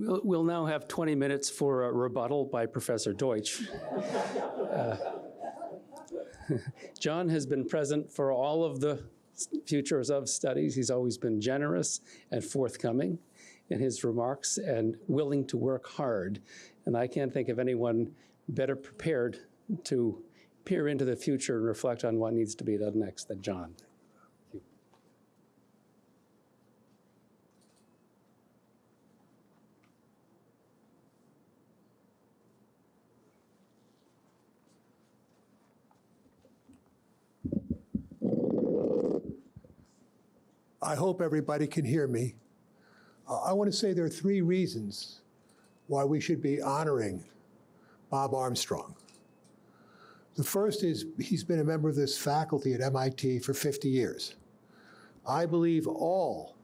We'll now have 20 minutes for a rebuttal by Professor Deutch. John has been present for all of the Futures of studies. He's always been generous and forthcoming in his remarks and willing to work hard. And I can't think of anyone better prepared to peer into the future and reflect on what needs to be done next than John. I hope everybody can hear me. I want to say there are three reasons why we should be honoring Bob Armstrong. The first is he's been a member of this faculty at MIT for 50 years. I believe all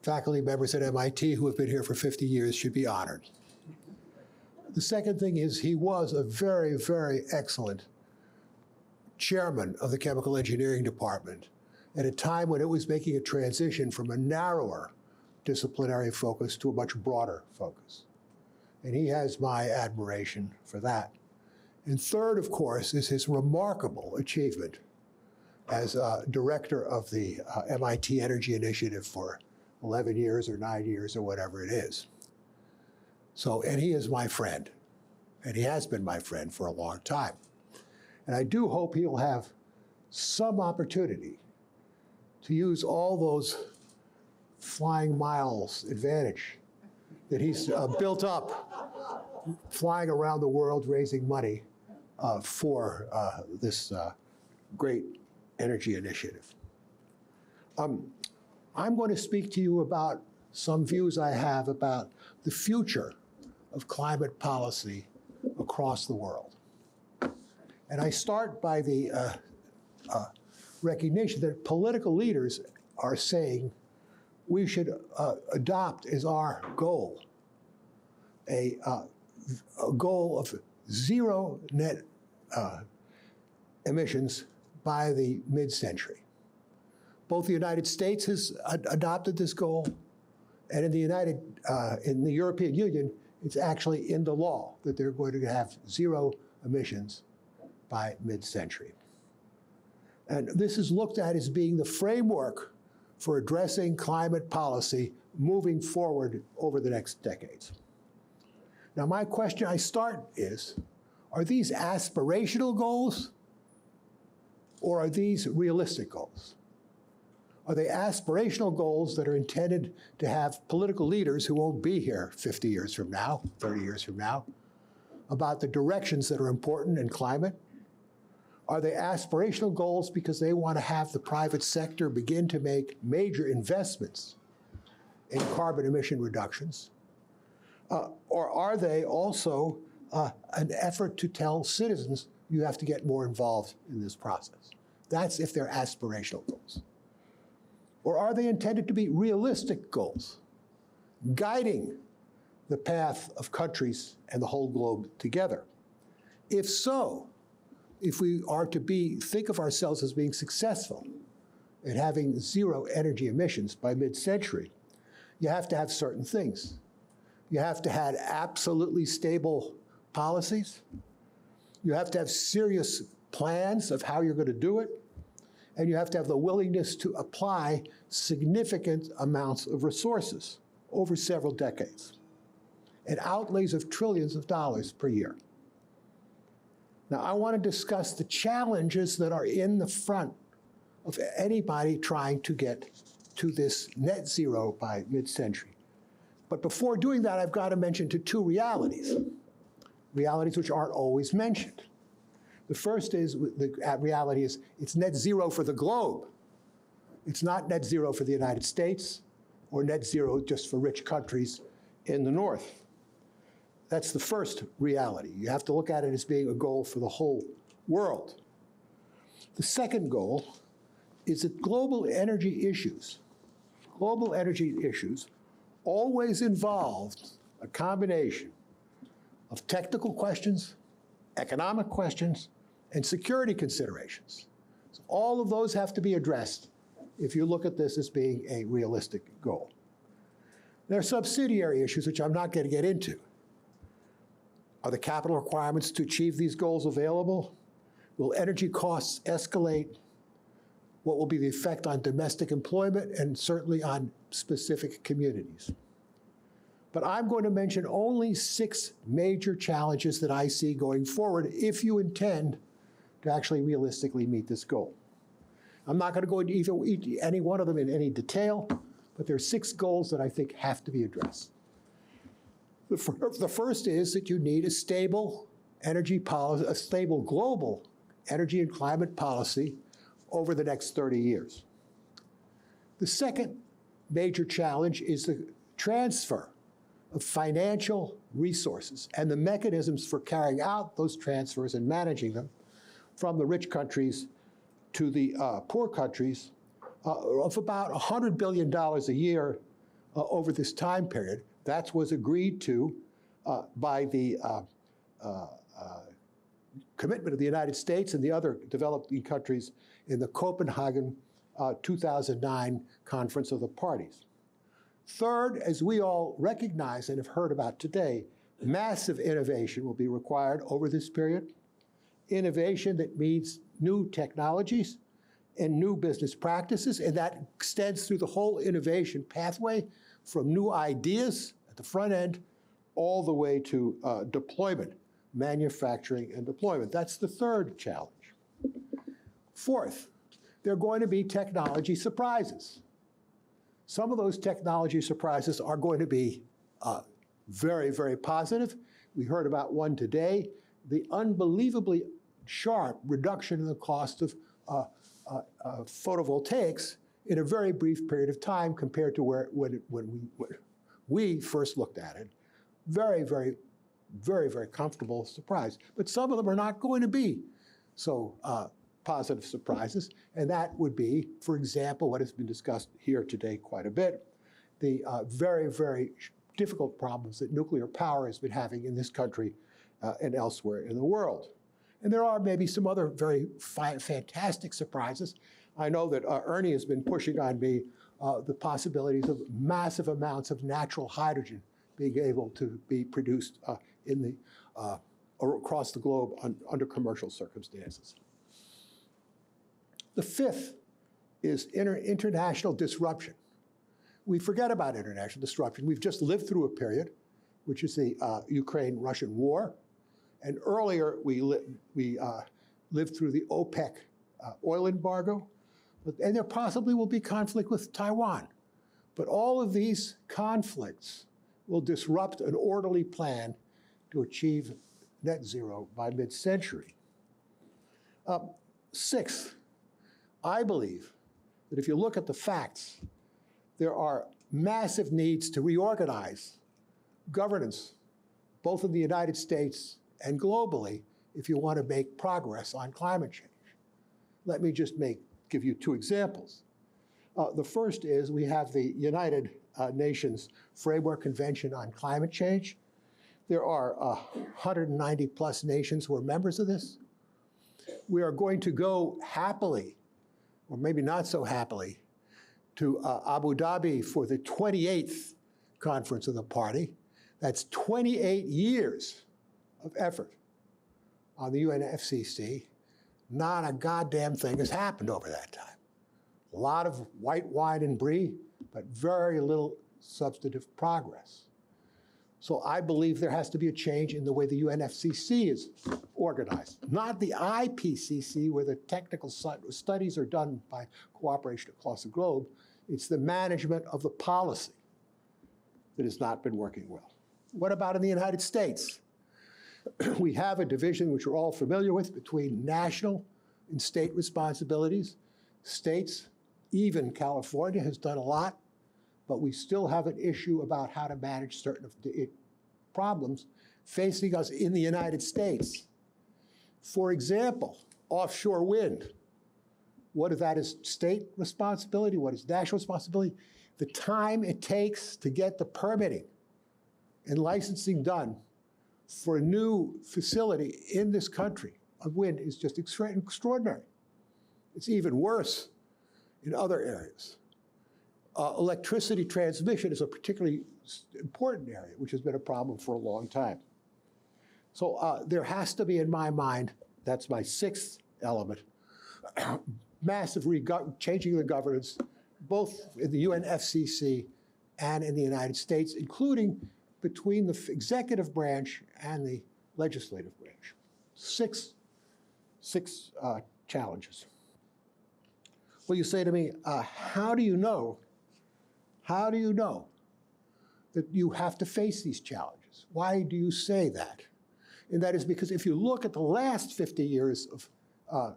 faculty members at MIT who have been here for 50 years should be honored. The second thing is he was a very, very excellent chairman of the chemical engineering department at a time when it was making a transition from a narrower disciplinary focus to a much broader focus. And he has my admiration for that. And third, of course, is his remarkable achievement as director of the MIT Energy Initiative for 11 years or 9 years or whatever it is. So, and he is my friend, and he has been my friend for a long time. And I do hope he'll have some opportunity to use all those flying miles advantage that he's built up flying around the world raising money for this great energy initiative. I'm going to speak to you about some views I have about the future of climate policy across the world. And I start by the recognition that political leaders are saying we should adopt as our goal a goal of zero net emissions by the mid-century. Both the United States has adopted this goal, and in the European Union, it's actually in the law that they're going to have zero emissions by mid-century. And this is looked at as being the framework for addressing climate policy moving forward over the next decades. Now, my question I start is, are these aspirational goals or are these realistic goals? Are they aspirational goals that are intended to have political leaders who won't be here 50 years from now, 30 years from now, about the directions that are important in climate? Are they aspirational goals because they want to have the private sector begin to make major investments in carbon emission reductions? Or are they also an effort to tell citizens you have to get more involved in this process? That's if they're aspirational goals. Or are they intended to be realistic goals, guiding the path of countries and the whole globe together? If so, if we are to think of ourselves as being successful at having zero energy emissions by mid-century, you have to have certain things. You have to have absolutely stable policies. You have to have serious plans of how you're going to do it. And you have to have the willingness to apply significant amounts of resources over several decades and outlays of trillions of dollars per year. Now, I want to discuss the challenges that are in the front of anybody trying to get to this net zero by mid-century. But before doing that, I've got to mention two realities which aren't always mentioned. The first is, the reality is, it's net zero for the globe. It's not net zero for the United States or net zero just for rich countries in the north. That's the first reality. You have to look at it as being a goal for the whole world. The second goal is that global energy issues always involved a combination of technical questions, economic questions, and security considerations. So all of those have to be addressed if you look at this as being a realistic goal. There are subsidiary issues, which I'm not going to get into. Are the capital requirements to achieve these goals available? Will energy costs escalate? What will be the effect on domestic employment and certainly on specific communities? But I'm going to mention only 6 major challenges that I see going forward if you intend to actually realistically meet this goal. I'm not going to go into any one of them in any detail, but there are 6 goals that I think have to be addressed. The first is that you need a stable energy policy, a stable global energy and climate policy over the next 30 years. The second major challenge is the transfer of financial resources and the mechanisms for carrying out those transfers and managing them from the rich countries to the poor countries of about $100 billion a year over this time period. That was agreed to by the commitment of the United States and the other developing countries in the Copenhagen 2009 Conference of the Parties. Third, as we all recognize and have heard about today, massive innovation will be required over this period. Innovation that means new technologies and new business practices, and that extends through the whole innovation pathway from new ideas at the front end all the way to deployment, manufacturing and deployment. That's the third challenge. Fourth, there are going to be technology surprises. Some of those technology surprises are going to be very, very positive. We heard about one today, the unbelievably sharp reduction in the cost of photovoltaics in a very brief period of time compared to when we first looked at it. Very, very, very, very comfortable surprise. But some of them are not going to be so positive surprises, and that would be, for example, what has been discussed here today quite a bit, the very, very difficult problems that nuclear power has been having in this country and elsewhere in the world. And there are maybe some other very fantastic surprises. I know that Ernie has been pushing on me the possibilities of massive amounts of natural hydrogen being able to be produced across the globe under commercial circumstances. The fifth is international disruption. We forget about international disruption. We've just lived through a period, which is the Ukraine-Russian war. And earlier, we lived through the OPEC oil embargo. And there possibly will be conflict with Taiwan. But all of these conflicts will disrupt an orderly plan to achieve net zero by mid-century. Sixth, I believe that if you look at the facts, there are massive needs to reorganize governance, both in the United States and globally, if you want to make progress on climate change. Let me just give you 2 examples. The first is we have the United Nations Framework Convention on Climate Change. There are 190 plus nations who are members of this. We are going to go happily, or maybe not so happily, to Abu Dhabi for the 28th conference of the party. That's 28 years of effort on the UNFCCC. Not a goddamn thing has happened over that time. A lot of white wine and brie, but very little substantive progress. So I believe there has to be a change in the way the UNFCCC is organized. Not the IPCC, where the technical studies are done by cooperation across the globe. It's the management of the policy that has not been working well. What about in the United States? We have a division, which we're all familiar with, between national and state responsibilities. States, even California, has done a lot, but we still have an issue about how to manage certain problems facing us in the United States. For example, offshore wind. What of that is state responsibility? What is national responsibility? The time it takes to get the permitting and licensing done for a new facility in this country of wind is just extraordinary. It's even worse in other areas. electricity transmission is a particularly important area, which has been a problem for a long time. So there has to be, in my mind, that's my sixth element, massive changing the governance, both in the UNFCCC and in the United States, including between the executive branch and the legislative branch. Six challenges. Well, you say to me, how do you know that you have to face these challenges? Why do you say that? And that is because if you look at the last 50 years of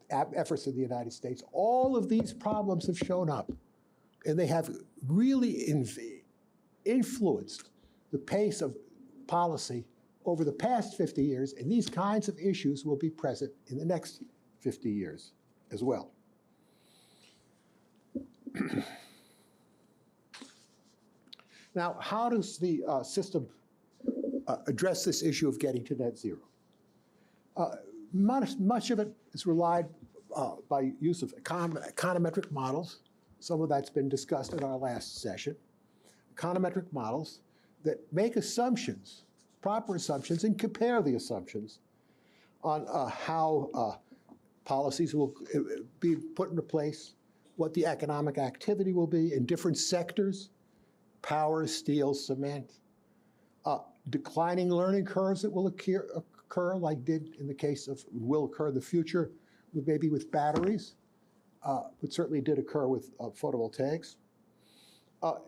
efforts in the United States, all of these problems have shown up, and they have really influenced the pace of policy over the past 50 years, and these kinds of issues will be present in the next 50 years as well. Now, how does the system address this issue of getting to net zero? Much of it is relied by use of econometric models. Some of that's been discussed in our last session. Econometric models that make assumptions, proper assumptions, and compare the assumptions on how policies will be put into place, what the economic activity will be in different sectors, power, steel, cement, declining learning curves that will occur, like did in the case of, will occur in the future, maybe with batteries, but certainly did occur with photovoltaics.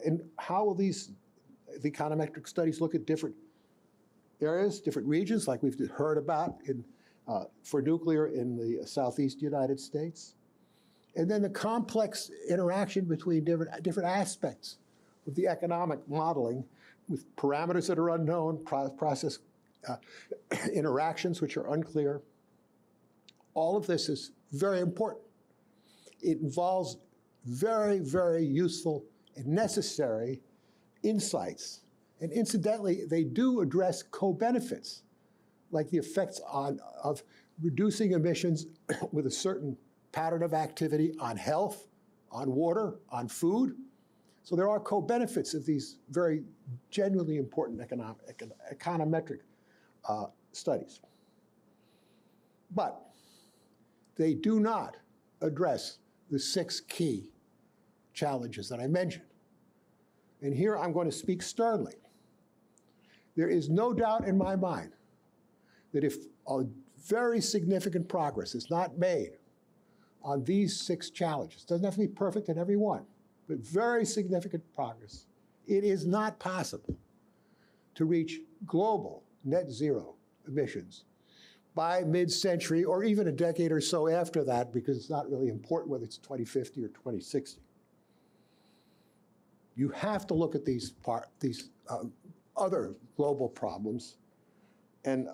And how will the econometric studies look at different areas, different regions, like we've heard about for nuclear in the southeast United States? And then the complex interaction between different aspects of the economic modeling with parameters that are unknown, process interactions which are unclear. All of this is very important. It involves very, very useful and necessary insights. And incidentally, they do address co-benefits, like the effects of reducing emissions with a certain pattern of activity on health, on water, on food. So there are co-benefits of these very genuinely important econometric studies. But they do not address the 6 key challenges that I mentioned. And here I'm going to speak sternly. There is no doubt in my mind that if a very significant progress is not made on these 6 challenges, it doesn't have to be perfect in every one, but very significant progress, it is not possible to reach global net zero emissions by mid-century or even a decade or so after that, because it's not really important whether it's 2050 or 2060. You have to look at these other global problems, and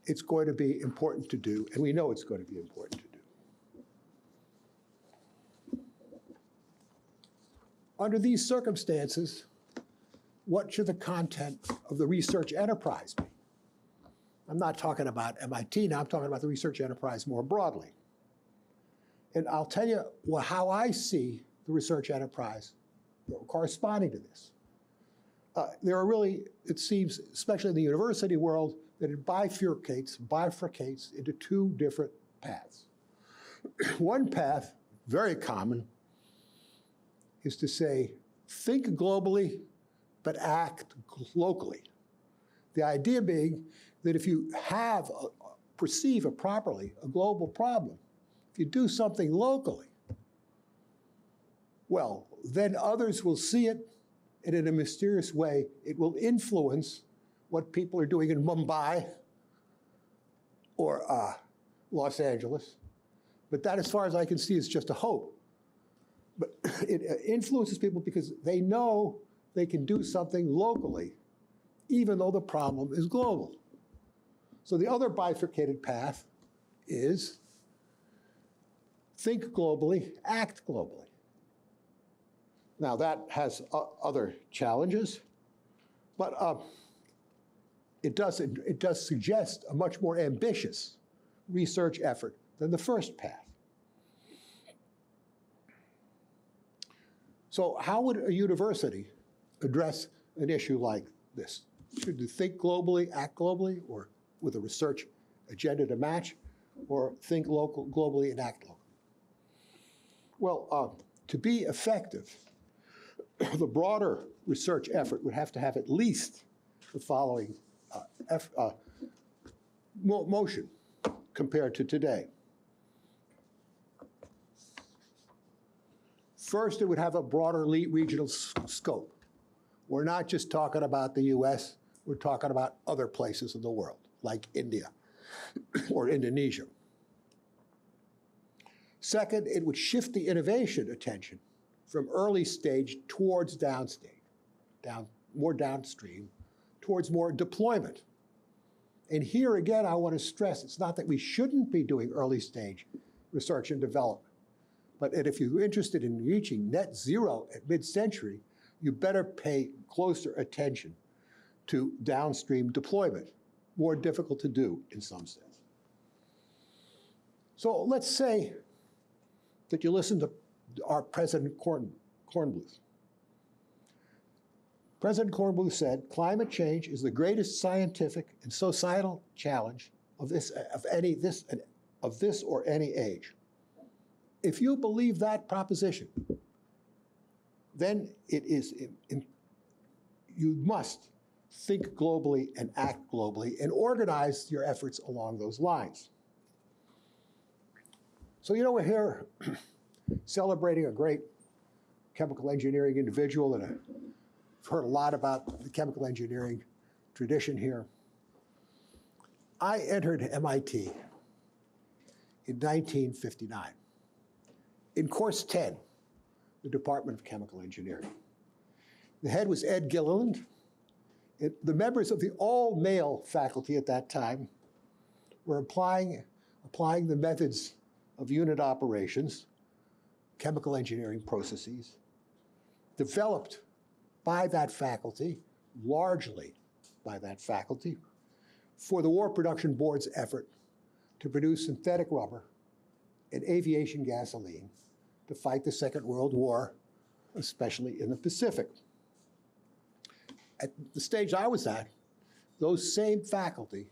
it's going to be important to do, and we know it's going to be important to do. Under these circumstances, what should the content of the research enterprise be? I'm not talking about MIT now, I'm talking about the research enterprise more broadly. And I'll tell you how I see the research enterprise corresponding to this. There are really, it seems, especially in the university world, that it bifurcates into 2 different paths. One path, very common, is to say, think globally, but act locally. The idea being that if you perceive properly a global problem, if you do something locally, well, then others will see it, and in a mysterious way, it will influence what people are doing in Mumbai or Los Angeles. But that, as far as I can see, is just a hope. But it influences people because they know they can do something locally, even though the problem is global. So the other bifurcated path is think globally, act globally. Now that has other challenges, but it does suggest a much more ambitious research effort than the first path. So how would a university address an issue like this? Should you think globally, act globally, or with a research agenda to match, or think globally and act locally? Well, to be effective, the broader research effort would have to have at least the following motion compared to today. First, it would have a broader regional scope. We're not just talking about the US, we're talking about other places in the world, like India or Indonesia. Second, it would shift the innovation attention from early stage towards downstage, more downstream, towards more deployment. And here again, I want to stress, it's not that we shouldn't be doing early stage research and development, but that if you're interested in reaching net zero at mid-century, you better pay closer attention to downstream deployment, more difficult to do in some sense. So let's say that you listen to our President Kornbluth. President Kornbluth said, climate change is the greatest scientific and societal challenge of this or any age. If you believe that proposition, then you must think globally and act globally and organize your efforts along those lines. So, we're here celebrating a great chemical engineering individual, and I've heard a lot about the chemical engineering tradition here. I entered MIT in 1959. In course 10, the Department of Chemical Engineering. The head was Ed Gilliland. The members of the all-male faculty at that time were applying the methods of unit operations, chemical engineering processes, developed by that faculty, largely by that faculty, for the War Production Board's effort to produce synthetic rubber and aviation gasoline to fight the Second World War, especially in the Pacific. At the stage I was at, those same faculty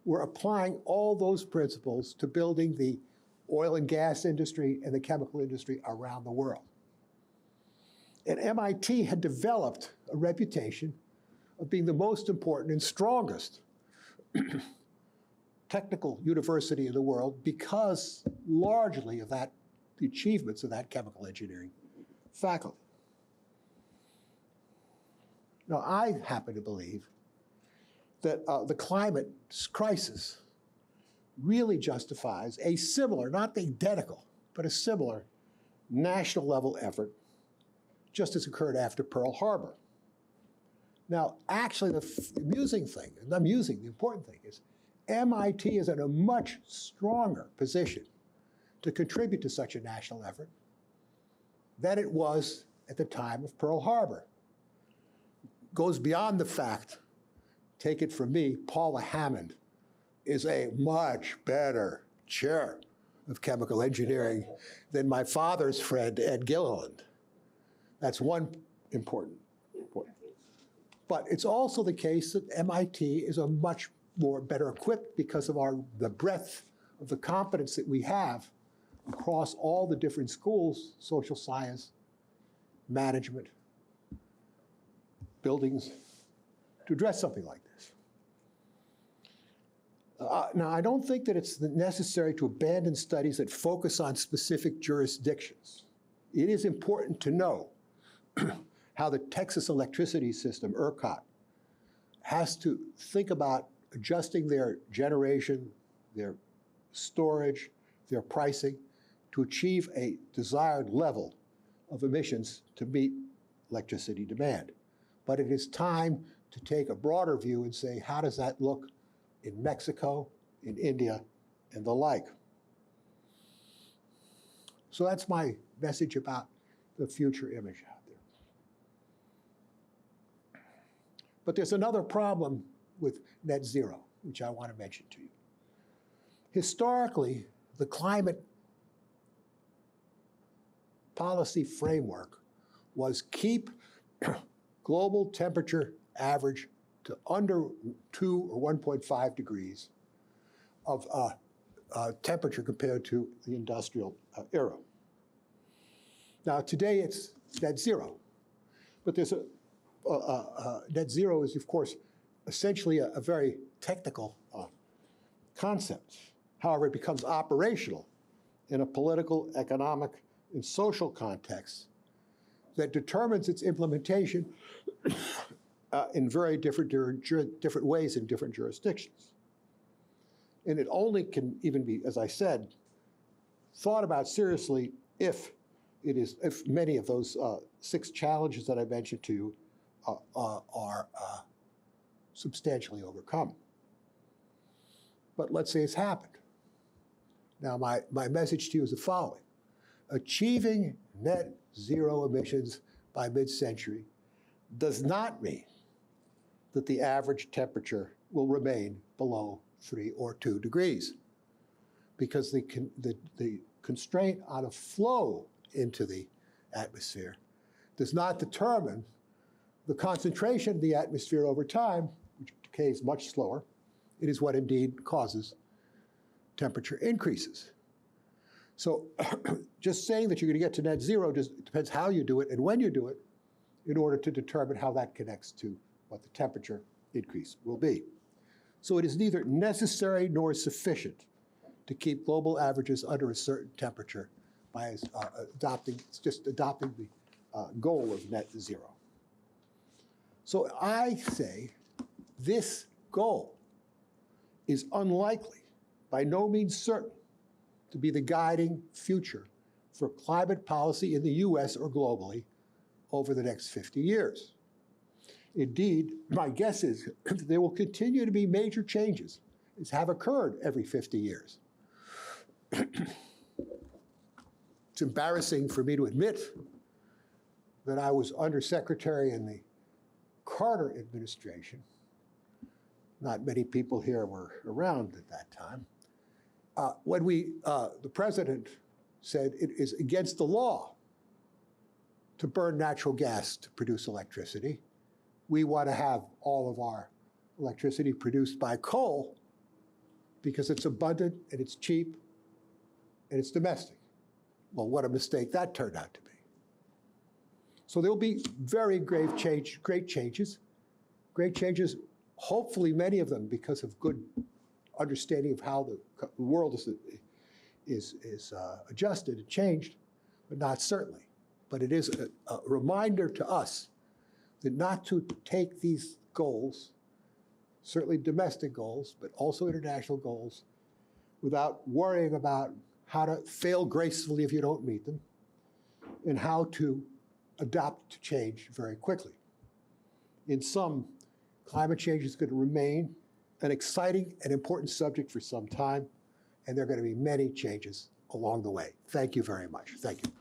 were applying all those principles to building the oil and gas industry and the chemical industry around the world. And MIT had developed a reputation of being the most important and strongest technical university in the world because largely of the achievements of that chemical engineering faculty. Now, I happen to believe that the climate crisis really justifies a similar, not identical, but a similar national level effort just as occurred after Pearl Harbor. Now, actually, the important thing is MIT is in a much stronger position to contribute to such a national effort than it was at the time of Pearl Harbor. Goes beyond the fact, take it from me, Paula Hammond is a much better chair of chemical engineering than my father's friend, Ed Gilliland. That's one important point. But it's also the case that MIT is a much more better equipped because of the breadth of the competence that we have across all the different schools, social science, management, buildings, to address something like this. Now, I don't think that it's necessary to abandon studies that focus on specific jurisdictions. It is important to know how the Texas electricity system, ERCOT, has to think about adjusting their generation, their storage, their pricing to achieve a desired level of emissions to meet electricity demand. But it is time to take a broader view and say, how does that look in Mexico, in India, and the like? So that's my message about the future image out there. But there's another problem with net zero, which I want to mention to you. Historically, the climate policy framework was keep global temperature average to under 2 or 1.5 degrees of temperature compared to the industrial era. Now, today it's net zero, but there's net zero is, of course, essentially a very technical concept. However, it becomes operational in a political, economic, and social context that determines its implementation in very different ways in different jurisdictions. And it only can even be, as I said, thought about seriously if many of those 6 challenges that I mentioned to you are substantially overcome. But let's say it's happened. Now, my message to you is the following. Achieving net zero emissions by mid-century does not mean that the average temperature will remain below 3 or 2 degrees, because the constraint on a flow into the atmosphere does not determine the concentration of the atmosphere over time, which decays much slower. It is what indeed causes temperature increases. So just saying that you're going to get to net zero just depends how you do it and when you do it in order to determine how that connects to what the temperature increase will be. So it is neither necessary nor sufficient to keep global averages under a certain temperature by adopting the goal of net zero. So I say this goal is unlikely, by no means certain, to be the guiding future for climate policy in the US or globally over the next 50 years. Indeed, my guess is that there will continue to be major changes, as have occurred every 50 years. It's embarrassing for me to admit that I was undersecretary in the Carter administration. Not many people here were around at that time. When the president said it is against the law to burn natural gas to produce electricity, we want to have all of our electricity produced by coal because it's abundant and it's cheap and it's domestic. Well, what a mistake that turned out to be. So there'll be very great changes, hopefully many of them because of good understanding of how the world is adjusted and changed, but not certainly. But it is a reminder to us that not to take these goals, certainly domestic goals, but also international goals, without worrying about how to fail gracefully if you don't meet them, and how to adapt to change very quickly. In sum, climate change is going to remain an exciting and important subject for some time, and there are going to be many changes along the way. Thank you very much. Thank you.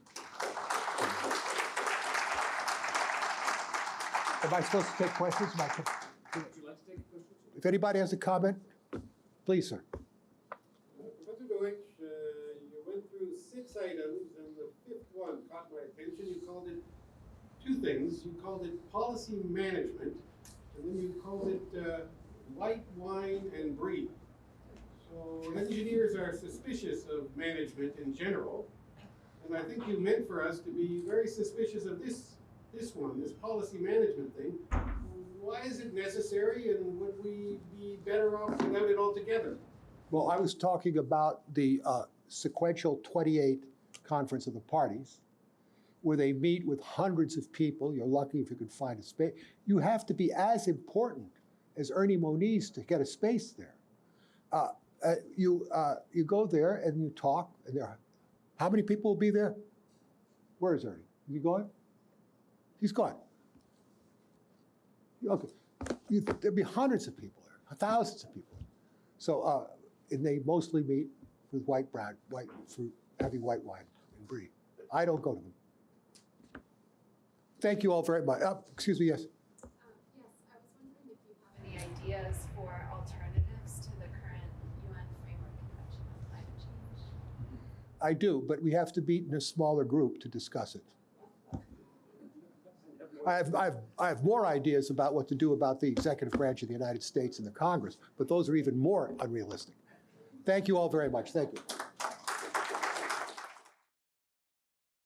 Am I supposed to take questions? Would you like to take questions? If anybody has a comment, please, sir. Professor Deutch, you went through 6 items, and the 5th one caught my attention. You called it 2 things. You called it policy management, and then you called it white wine and brie. So engineers are suspicious of management in general, and I think you meant for us to be very suspicious of this one, this policy management thing. Why is it necessary, and would we be better off without it altogether? Well, I was talking about the sequential 28 Conference of the Parties, where they meet with hundreds of people. You're lucky if you can find a space. You have to be as important as Ernie Moniz to get a space there. You go there and you talk, and how many people will be there? Where is Ernie? Is he gone? He's gone. Okay. There'll be hundreds of people there, thousands of people. So, and they mostly meet with white fruit, having white wine and brie. I don't go to them. Thank you all very much. Excuse me, yes? Yes, I was wondering if you have any ideas for alternatives to the current UN Framework Convention on Climate Change. I do, but we have to meet in a smaller group to discuss it. I have more ideas about what to do about the executive branch of the United States and the Congress, but those are even more unrealistic. Thank you all very much. Thank you.